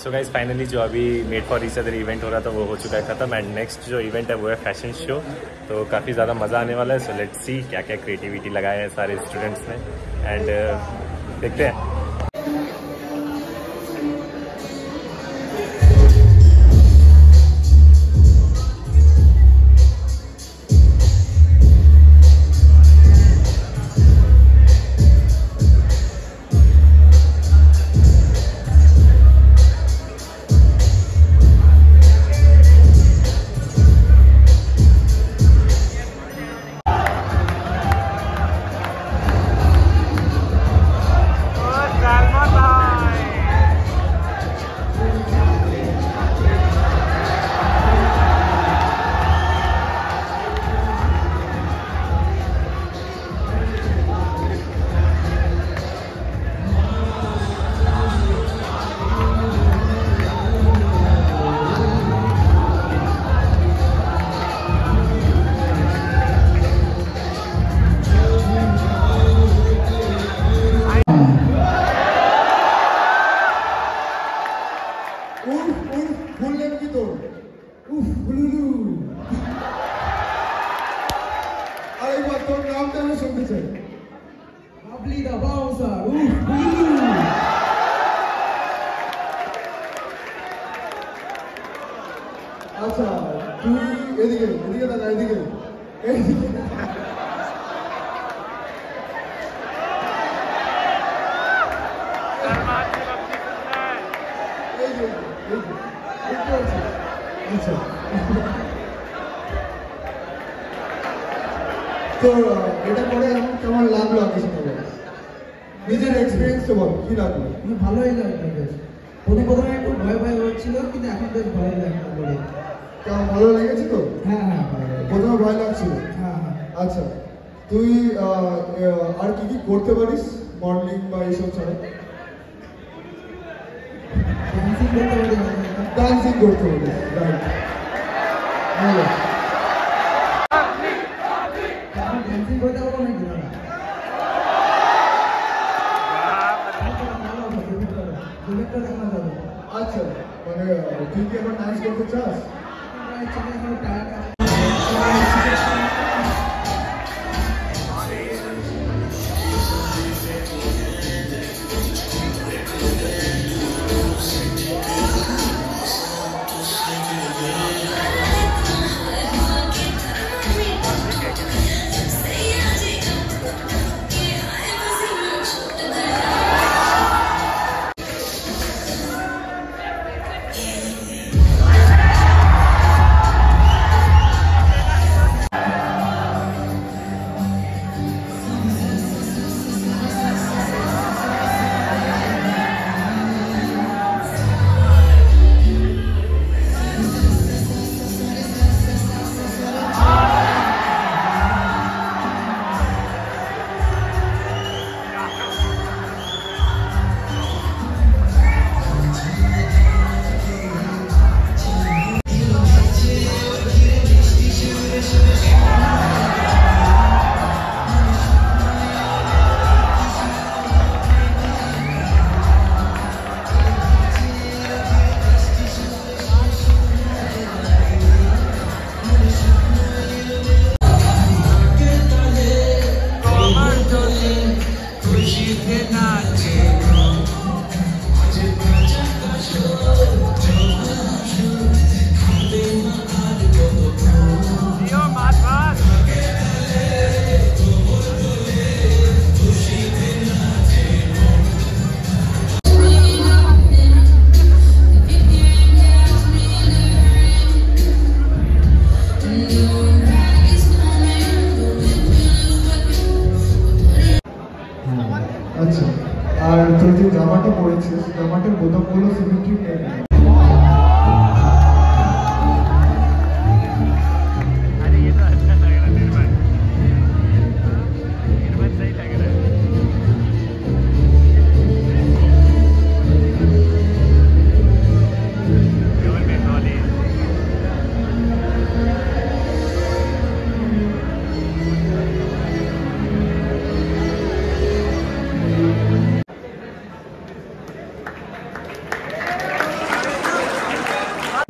So guys finally जो अभी made for each other event हो रहा था वो हो चुका है ख़त्म एंड नेक्स्ट जो इवेंट है वो है फैशन शो। तो काफ़ी ज़्यादा मज़ा आने वाला है। सो लेट्स सी क्या क्या क्रिएटिविटी लगाया है सारे स्टूडेंट्स ने एंड देखते हैं। আচ্ছা তুই এদিকে এদিকে দাদা এদিকে আচ্ছা তো এটা করে এখন কেমন লাগলো আপনি শুনে নিজের এক্সপিরিয়েন্স তো বল কি লাগলো? ভালোই লাগলো বেশ। প্রথমে একটু ভয় ভয় হচ্ছিল কিন্তু এখন বেশ ভালো লাগলো বলে। কেমন ভালো লেগেছে তো? হ্যাঁ হ্যাঁ প্রথমে ভয় লাগছিল। হ্যাঁ হ্যাঁ। আচ্ছা তুই আর কি কি করতে পারিস মডেলিং বা এইসব ছাড়া? ডান্সিং করতে পারি। ডান্সিং করতে পারি, রাইট। ভালো ডান্সিং করতে পারবো নাকি না? আচ্ছা মানে তুই কি এখন ডান্স করতে চাস?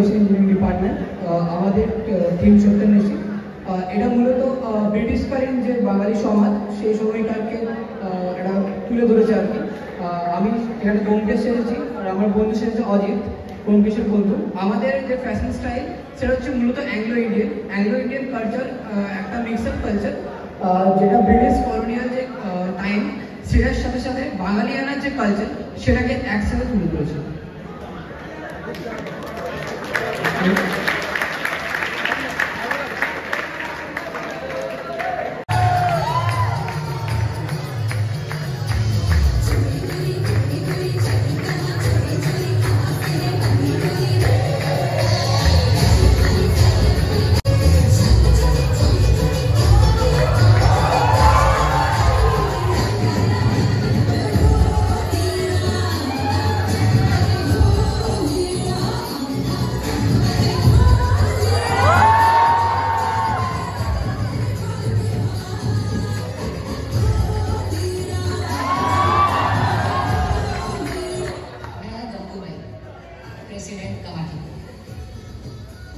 ইঞ্জিনিয়ারিং ডিপার্টমেন্ট আমাদের থিম সত্যন্বেষী এটা মূলত ব্রিটিশকালীন যে বাঙালি সমাজ সেই সময়কারকে এটা তুলে ধরেছে আর কি। আমি এখানে ব্যোমকেশ সেরেছি আর আমার বন্ধু সেরেছে অজিত, ব্যোমকেশের বন্ধু। আমাদের যে ফ্যাশন স্টাইল সেটা হচ্ছে মূলত অ্যাংলো ইন্ডিয়ান কালচার, একটা মিক্সড কালচার যেটা ব্রিটিশ কলোনিয়াল যে টাইম সেটার সাথে সাথে বাঙালিয়ানার যে কালচার সেটাকে একসাথে তুলে ধরেছে।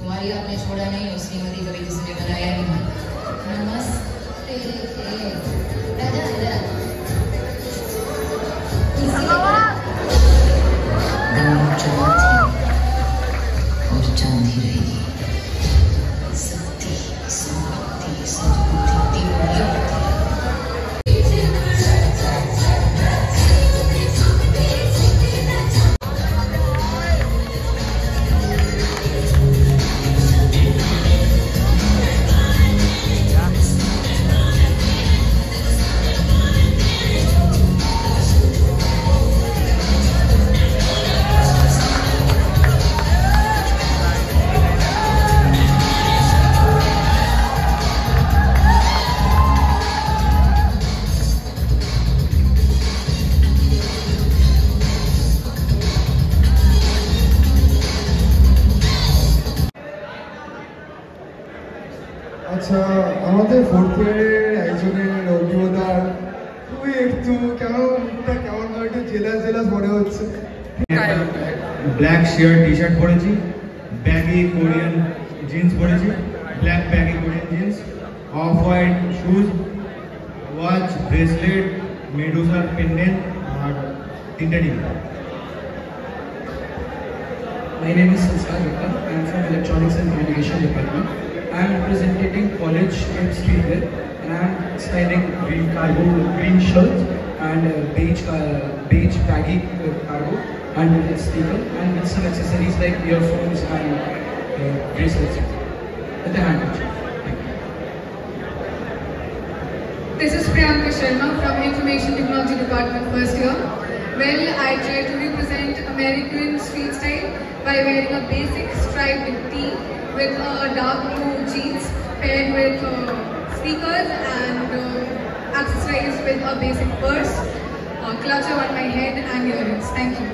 कुमारी आपने छोड़ा नहीं और श्रीमती कभी किसी ने बनाया नहीं। नमस्ते राजा इधर और चांदी रहेगी सत्य संपत्ति सद्बुद्धि আচ্ছা, আমাদের ফোর্থ ইয়ারের একজনের অভিজ্ঞতার খুবই একটু কেমন একটু জেলাস মনে হচ্ছে। ব্ল্যাক শেয়ার টি শার্ট পরেছি, ব্যাগি কোরিয়ান জিন্স পরেছি, black baggy Korean jeans, off white shoes, watch, bracelet, মেডুসার পেন্ডেন্ট আর তিনটা TV. My name is Sanskar Gupta. I am from Electronics and Communication Department. I am representing college in streetwear and I am styling green cargo, green shirts and beige baggy cargo and with a speaker and with some accessories like earphones and bracelets with a handbag. This is Priyanka Sharma from Information Technology Department first year. Well, I try to represent American street style by wearing a basic striped tee with dark blue jeans paired with sneakers and accessories with a basic purse, clutcher on my head and earrings. Thank you.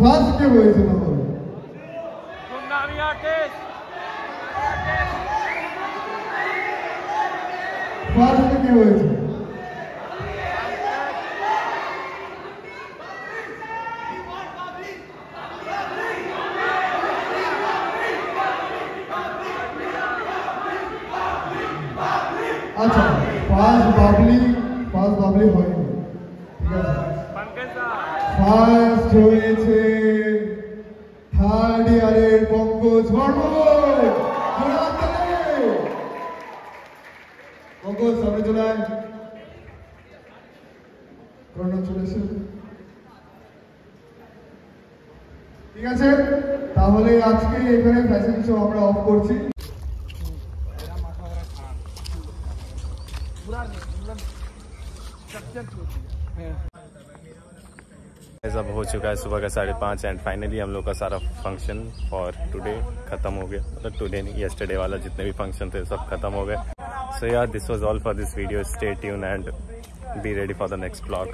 First কে হয়েছে না বলো? First কে হয়েছে? আচ্ছা, first Babli হয়নি, ঠিক আছে। ফার্স্ট হয়েছে থার্ড ইয়ারের পঙ্কজ বর্মন। পঙ্কজ সামনে চলে আয়, কংগ্রাচুলেশন। ঠিক আছে, তাহলে আজকে এখানে ফ্যাশন শো আমরা অফ করছি। अब हो चुका है सुबह का 5:30 एंड फाइनली हम लोग का सारा फंक्शन फॉर टुडे खत्म हो गया। मतलब टुडे नहीं, येस्टरडे वाला जितने भी फंक्शन थे सब खत्म हो गए। सो यार, this was all for this video. Stay tune and be ready for the next vlog.